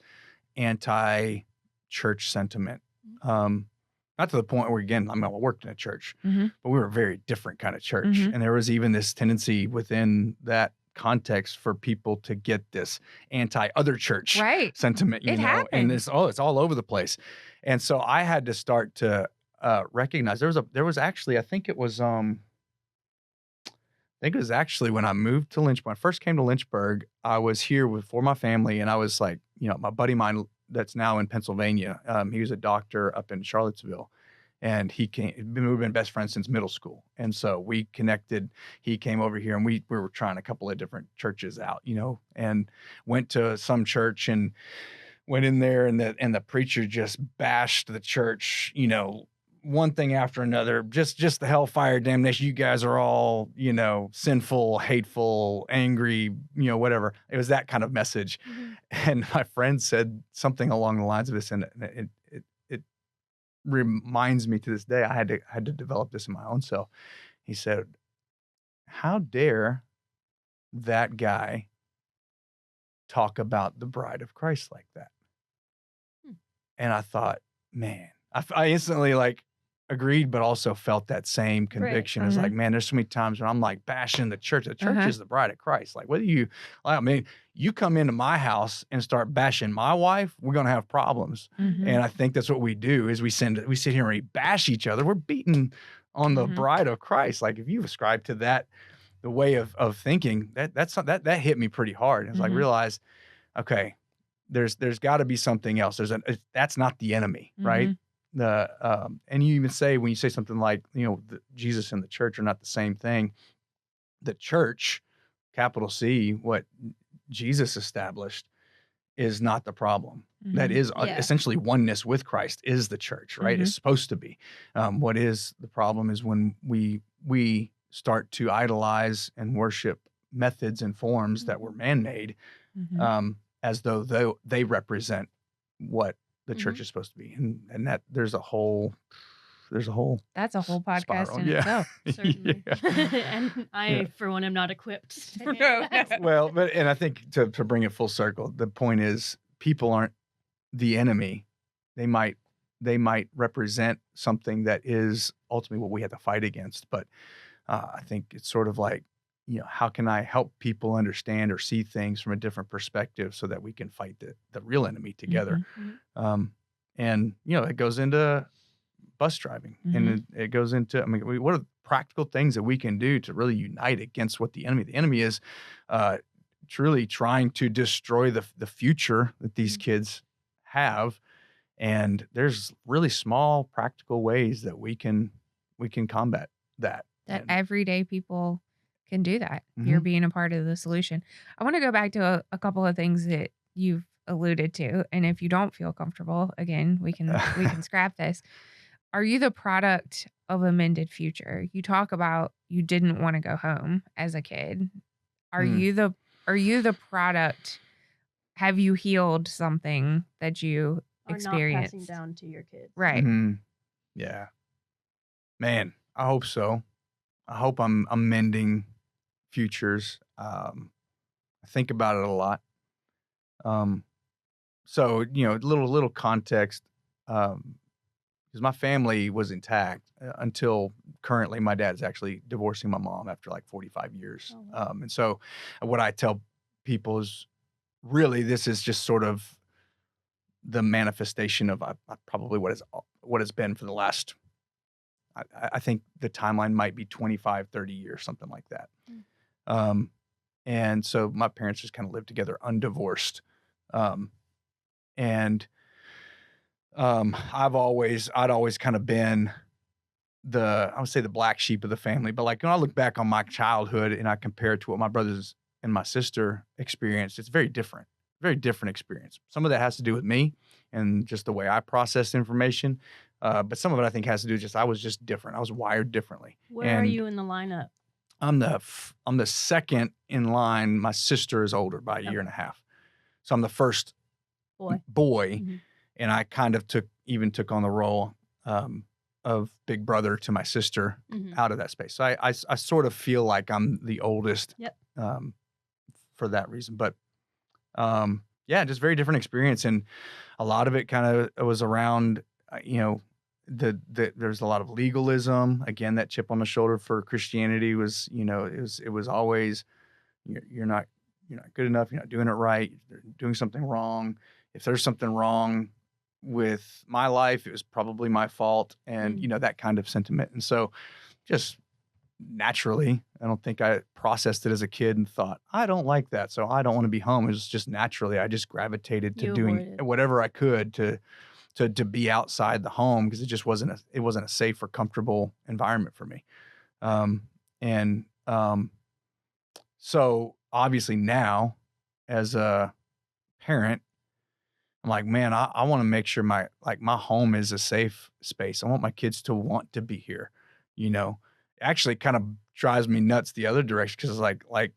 C: anti-church sentiment. Not to the point where, again, I worked in a church, but we were a very different kind of church. And there was even this tendency within that context for people to get this anti-other church sentiment,
A: happened.
C: And it's all over the place. And so I had to start to recognize there was actually, I think it was actually when I moved to Lynchburg. When I first came to Lynchburg, I was here for my family, and I was like, my buddy of mine that's now in Pennsylvania. He was a doctor up in Charlottesville, and we've been best friends since middle school. And so we connected. He came over here, and we were trying a couple of different churches out, and went to some church and went in there, and the preacher just bashed the church, one thing after another, just the hellfire damnation. You guys are all, sinful, hateful, angry, whatever. It was that kind of message. And my friend said something along the lines of this, and it reminds me to this day. I had to develop this in my own self. He said, "How dare that guy talk about the bride of Christ like that?" And I thought, man, I instantly agreed, but also felt that same conviction. It's like, man, there's so many times when I'm bashing the church. The church is the bride of Christ. Whether you come into my house and start bashing my wife, we're going to have problems. And I think that's what we do is we sit here and we bash each other. We're beating on the bride of Christ. If you ascribe to that, the way of thinking, that hit me pretty hard. It's realize, okay, there's got to be something else. That's not the enemy, right? And you even say, when you say something like, Jesus and the church are not the same thing. The church, capital C, what Jesus established, is not the problem. That is essentially oneness with Christ is the church, right? It's supposed to be. What is the problem is when we start to idolize and worship methods and forms that were man-made, as though they represent what the church is supposed to be, and that there's a whole that's a whole
A: podcast
C: spiral.
A: in itself.
B: Certainly. And I, for one, am not equipped.
C: Well, and I think to bring it full circle, the point is people aren't the enemy. They might represent something that is ultimately what we have to fight against. But I think it's sort of like, how can I help people understand or see things from a different perspective so that we can fight the real enemy together? And, it goes into bus driving, and it goes into, what are the practical things that we can do to really unite against what the enemy is truly trying to destroy the future that these kids have. And there's really small practical ways that we can combat that.
A: That everyday people can do that. You're being a part of the solution. I want to go back to a couple of things that you've alluded to. And if you don't feel comfortable, again, we can scrap this. Are you the product of a mended future? You talk about you didn't want to go home as a kid. Are you the product? Have you healed something that you experienced?
B: Not passing down to your kids.
A: Right.
C: Mm-hmm. Yeah. Man, I hope so. I hope I'm mending futures. I think about it a lot. So, little context, because my family was intact until currently. My dad's actually divorcing my mom after like 45 years. Oh, wow. And so what I tell people is really this is just sort of the manifestation of probably what it's been for the last, I think the timeline might be 25, 30 years, something like that. Mm. And so my parents just kind of lived together undivorced. I'd always kind of been I would say the black sheep of the family. But like when I look back on my childhood and I compare it to what my brothers and my sister experienced, it's very different experience. Some of that has to do with me and just the way I process information. But some of it I think has to do with I was just different. I was wired differently.
B: Where are you in the lineup?
C: I'm the second in line. My sister is older by a year and a half. So I'm the first boy. Mm-hmm. And I kind of took on the role of big brother to my sister out of that space. So I sort of feel like I'm the oldest for that reason. But just very different experience. And a lot of it kind of was around, there's a lot of legalism. Again, that chip on the shoulder for Christianity was, it was always, you're not good enough. You're not doing it right. You're doing something wrong. If there's something wrong with my life, it was probably my fault. And, that kind of sentiment. And so just naturally, I don't think I processed it as a kid and thought, I don't like that, so I don't want to be home. It was just naturally, I just gravitated to doing whatever I could to be outside the home because it just wasn't a safe or comfortable environment for me. So obviously now as a parent, I'm like, man, I want to make sure my home is a safe space. I want my kids to want to be here, Actually kind of drives me nuts the other direction because it's like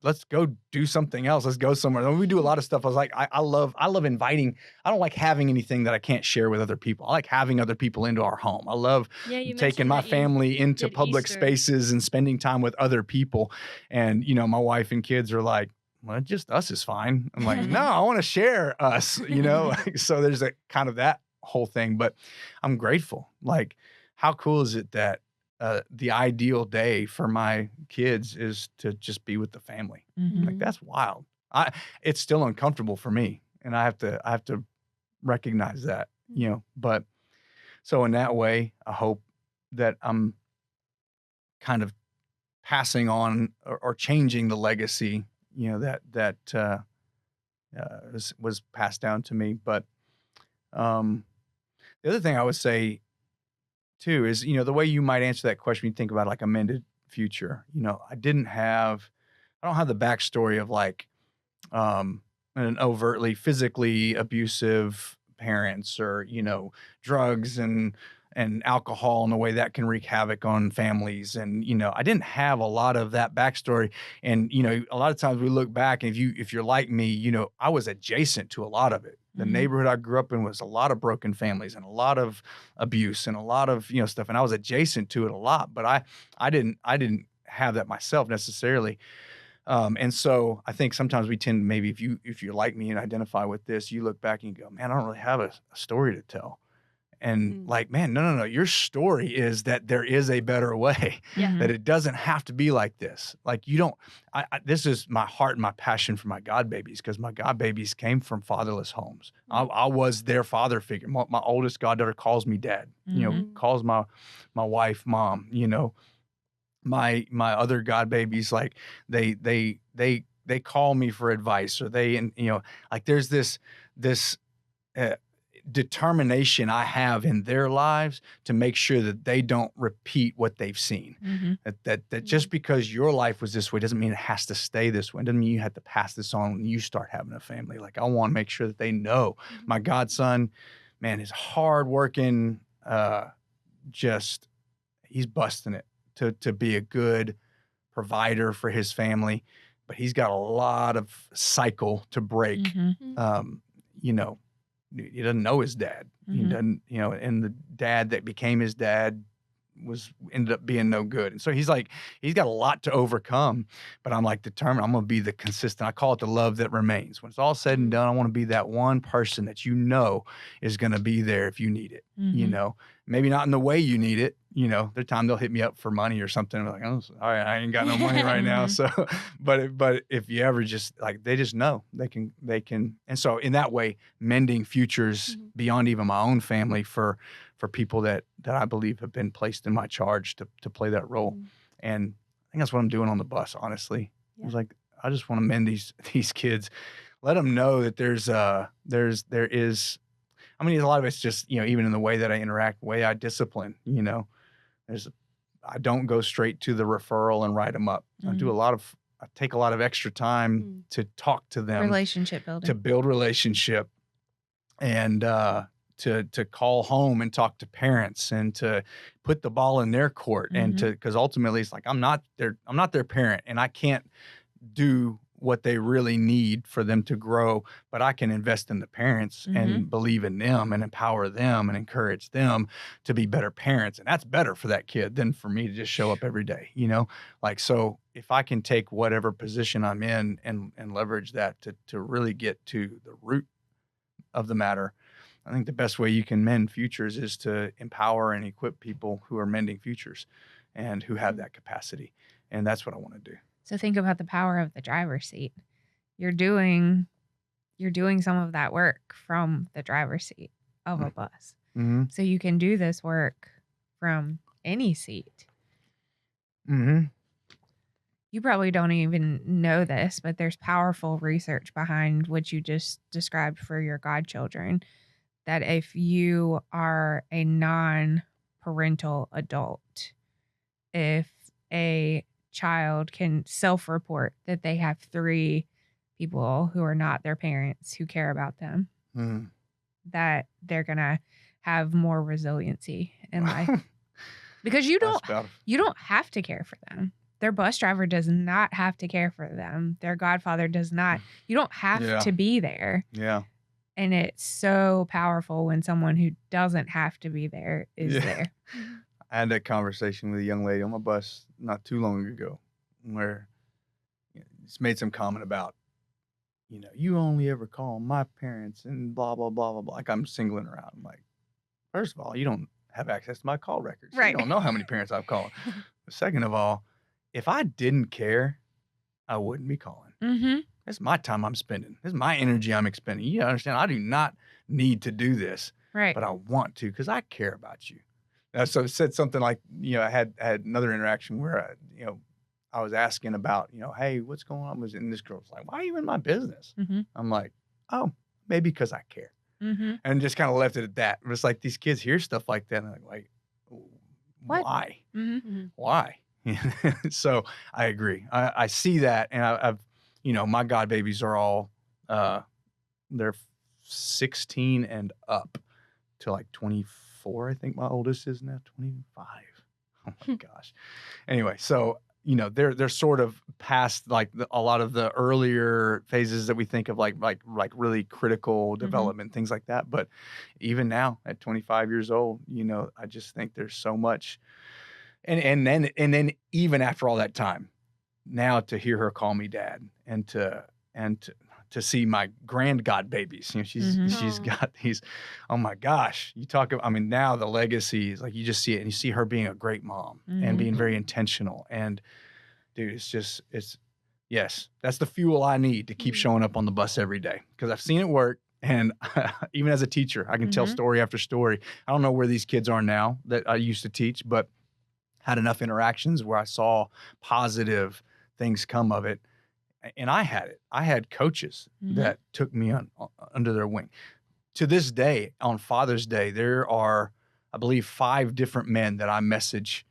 C: let's go do something else. Let's go somewhere. When we do a lot of stuff, I was like, I love inviting. I don't like having anything that I can't share with other people. I like having other people into our home. I love taking my family into public spaces and spending time with other people. And, my wife and kids are like, well, just us is fine. I'm like, no, I want to share us, So there's a kind of that whole thing, but I'm grateful. Like, how cool is it that the ideal day for my kids is to just be with the family. Mm-hmm. Like that's wild. It's still uncomfortable for me, and I have to recognize that, But so in that way, I hope that I'm kind of passing on or changing the legacy, that was passed down to me. But the other thing I would say too is, the way you might answer that question, you think about like a mended future. I don't have the backstory of like an overtly physically abusive parents or, drugs and alcohol and the way that can wreak havoc on families. And, I didn't have a lot of that backstory. And, a lot of times we look back and if you're like me, I was adjacent to a lot of it. The neighborhood I grew up in was a lot of broken families and a lot of abuse and a lot of, stuff. And I was adjacent to it a lot, but I didn't have that myself necessarily. And so I think sometimes we tend, maybe if you're like me and identify with this, you look back and you go, man, I don't really have a story to tell. And like, man, no. Your story is that there is a better way, that it doesn't have to be like this. Like this is my heart and my passion for my God babies, because my God babies came from fatherless homes. I was their father figure. My oldest goddaughter calls me dad, calls my wife mom, my other God babies, like they call me for advice, or like there's this determination I have in their lives to make sure that they don't repeat what they've seen. That just because your life was this way doesn't mean it has to stay this way. It doesn't mean you have to pass this on when you start having a family. Like, I want to make sure that they know my godson, man, is hardworking. He's busting it to be a good provider for his family, but he's got a lot of cycle to break. You know, he doesn't know his dad. He doesn't, you know, and the dad that became his dad ended up being no good. And so he's got a lot to overcome, but I'm like determined. I'm going to be the consistent. I call it the love that remains. When it's all said and done, I want to be that one person that you know is going to be there if you need it. You know, maybe not in the way you need it. You know, there's time they'll hit me up for money or something. I'm like, oh, all right, I ain't got no money right now. So, but if you ever just like, they just know they can. And so in that way, mending futures beyond even my own family for people that I believe have been placed in my charge to play that role. And I think that's what I'm doing on the bus, honestly. Yeah. I was like, I just want to mend these kids, let them know that there is, I mean, a lot of it's just, you know, even in the way that I interact, the way I discipline, you know, I don't go straight to the referral and write them up. I take a lot of extra time to talk to them.
A: Relationship building. To
C: build relationship and, to call home and talk to parents and to put the ball in their court and because ultimately it's like, I'm not their parent and I can't do what they really need for them to grow, but I can invest in the parents and believe in them and empower them and encourage them to be better parents. And that's better for that kid than for me to just show up every day, you know? Like, so if I can take whatever position I'm in and leverage that to really get to the root of the matter, I think the best way you can mend futures is to empower and equip people who are mending futures and who have that capacity. And that's what I want to do.
A: So think about the power of the driver's seat. You're doing some of that work from the driver's seat of a bus. So you can do this work from any seat. You probably don't even know this, but there's powerful research behind what you just described for your godchildren, that if you are a non-parental adult, if a child can self-report that they have 3 people who are not their parents who care about them, that they're gonna have more resiliency in life because you don't have to care for them. Their bus driver does not have to care for them. Their godfather does not. You don't have to be there.
C: Yeah.
A: And it's so powerful when someone who doesn't have to be there is there.
C: I had that conversation with a young lady on my bus not too long ago where it's made some comment about, you know, you only ever call my parents and blah, blah, blah, blah, blah. Like I'm singling her out. I'm like, first of all, you don't have access to my call records. Right. You don't know how many parents I've called. Second of all, if I didn't care, I wouldn't be calling. It's my time I'm spending. This is my energy I'm expending. You understand? I do not need to do this. Right. But I want to because I care about you. So it said something like, you know, I had another interaction where, I was asking about, you know, hey, what's going on? And this girl was like, why are you in my business? I'm like, oh, maybe because I care. And just kind of left it at that. It's like these kids hear stuff like that. And they're like, why? Why? So I agree. I see that. And I've, you know, my god babies are all, they're 16 and up to like 24. I think my oldest is now 25. Oh my gosh. Anyway, so, you know, they're sort of past like a lot of the earlier phases that we think of like really critical development, things like that. But even now at 25 years old, you know, I just think there's so much. And then even after all that time, now to hear her call me dad and to see my grand god babies, you know, she's got these, oh my gosh, you talk about, I mean, now the legacy is like, you just see it and you see her being a great mom and being very intentional. And dude, yes, that's the fuel I need to keep showing up on the bus every day because I've seen it work. And even as a teacher, I can tell story after story. I don't know where these kids are now that I used to teach, but had enough interactions where I saw positive things come of it. And I had coaches that took me under their wing. to this day, on Father's Day, there are, I believe, 5 different men that I message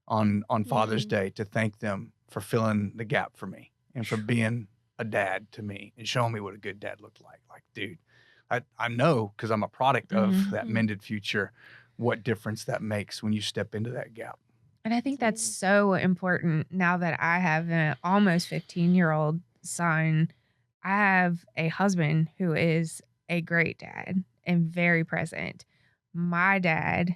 C: on Father's Day to thank them for filling the gap for me and for being a dad to me and showing me what a good dad looked like. Like, dude, I know, because I'm a product of that mended future, what difference that makes when you step into that gap.
A: And I think that's so important now that I have an almost 15-year-old son. I have a husband who is a great dad and very present. My dad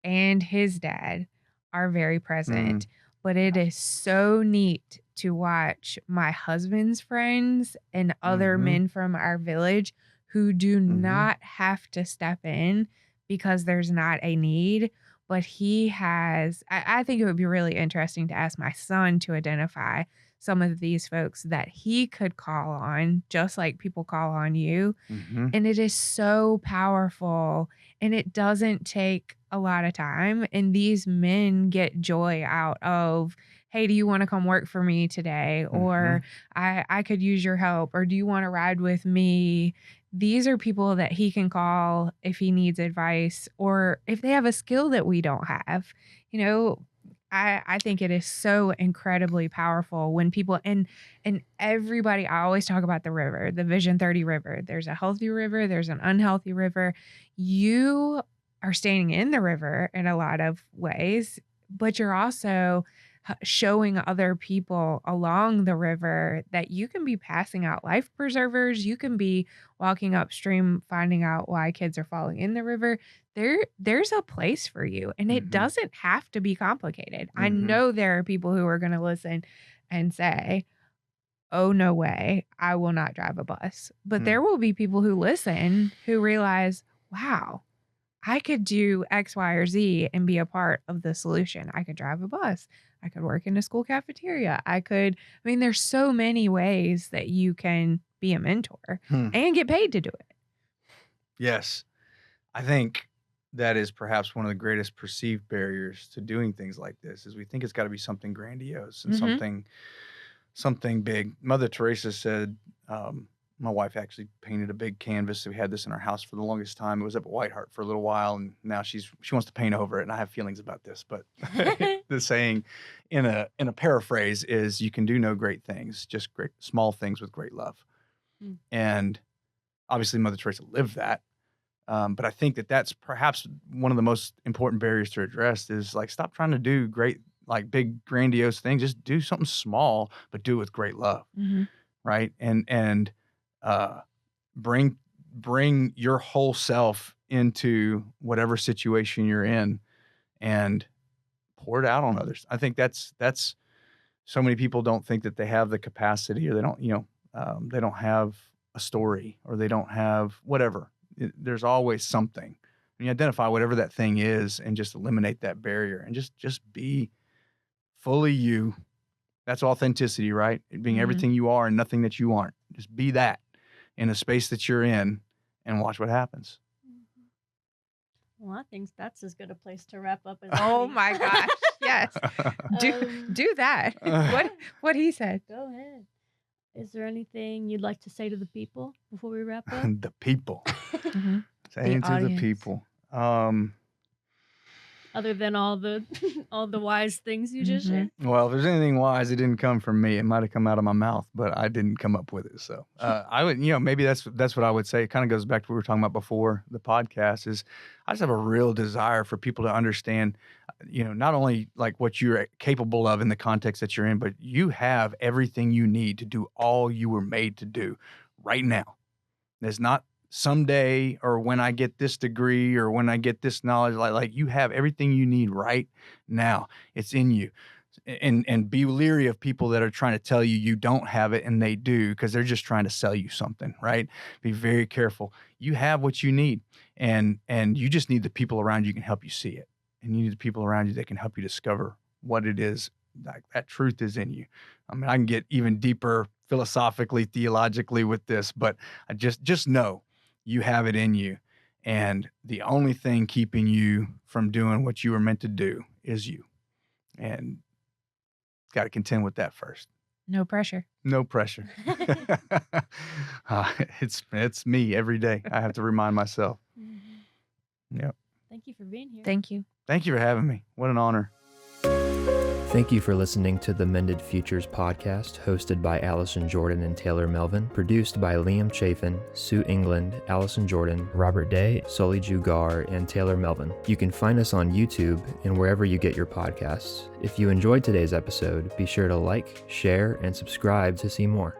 A: and his dad are very present, but it is so neat to watch my husband's friends and other men from our village who do not have to step in because there's not a need. But he has, I think it would be really interesting to ask my son to identify some of these folks that he could call on, just like people call on you. And it is so powerful, and it doesn't take a lot of time. And these men get joy out of, hey, do you want to come work for me today? Or I could use your help. Or do you want to ride with me? These are people that he can call if he needs advice or if they have a skill that we don't have. You know, I think it is so incredibly powerful when people and everybody, I always talk about the river, the Vision 30 river. There's a healthy river, there's an unhealthy river. You are staying in the river in a lot of ways, but you're also showing other people along the river that you can be passing out life preservers. You can be walking upstream, finding out why kids are falling in the river. There's a place for you, and it doesn't have to be complicated. I know there are people who are going to listen and say, oh, no way, I will not drive a bus. But there will be people who listen who realize, wow, I could do X, Y, or Z and be a part of the solution. I could drive a bus. I could work in a school cafeteria. There's so many ways that you can be a mentor and get paid to do it.
C: Yes. I think that is perhaps one of the greatest perceived barriers to doing things like this is we think it's got to be something grandiose and something big. Mother Teresa said, my wife actually painted a big canvas. We had this in our house for the longest time. It was up at White Hart for a little while, and now she wants to paint over it. And I have feelings about this, but the saying in a paraphrase is, you can do no great things, just great small things with great love. And obviously Mother Teresa lived that. But I think that that's perhaps one of the most important barriers to address is like, stop trying to do great, like big grandiose things. Just do something small, but do it with great love. Right. And bring your whole self into whatever situation you're in and pour it out on others. I think that's so many people don't think that they have the capacity, or they don't, they don't have a story, or they don't have whatever. There's always something. And you identify whatever that thing is and just eliminate that barrier and just be fully you. That's authenticity, right? Being everything you are and nothing that you aren't. Just be that in a space that you're in and watch what happens.
B: Well, I think that's as good a place to wrap up as
A: oh my gosh. Yes. Do that. What he said.
B: Go ahead. Is there anything you'd like to say to the people before we wrap up?
C: The people. Saying to the people.
B: Other than all the wise things you just shared?
C: Well, if there's anything wise, it didn't come from me. It might have come out of my mouth, but I didn't come up with it. So I would, maybe that's what I would say. It kind of goes back to what we were talking about before the podcast is I just have a real desire for people to understand, not only like what you're capable of in the context that you're in, but you have everything you need to do all you were made to do right now. There's not someday or when I get this degree or when I get this knowledge, like you have everything you need right now. It's in you. And be leery of people that are trying to tell you you don't have it and they do, because they're just trying to sell you something, right? Be very careful. You have what you need, and you just need the people around you who can help you see it. And you need the people around you that can help you discover what it is, like that truth is in you. I mean, I can get even deeper philosophically, theologically with this, but I just know you have it in you. And the only thing keeping you from doing what you were meant to do is you. And got to contend with that first.
A: No pressure.
C: No pressure. It's me every day. I have to remind myself. Yep.
B: Thank you for being here.
A: Thank you.
C: Thank you for having me. What an honor.
D: Thank you for listening to the Mended Futures Podcast, hosted by Allison Jordan and Taylor Melvin, produced by Liam Chafin, Sue England, Allison Jordan, Robert Day, Sully Jugar, and Taylor Melvin. You can find us on YouTube and wherever you get your podcasts. If you enjoyed today's episode, be sure to like, share, and subscribe to see more.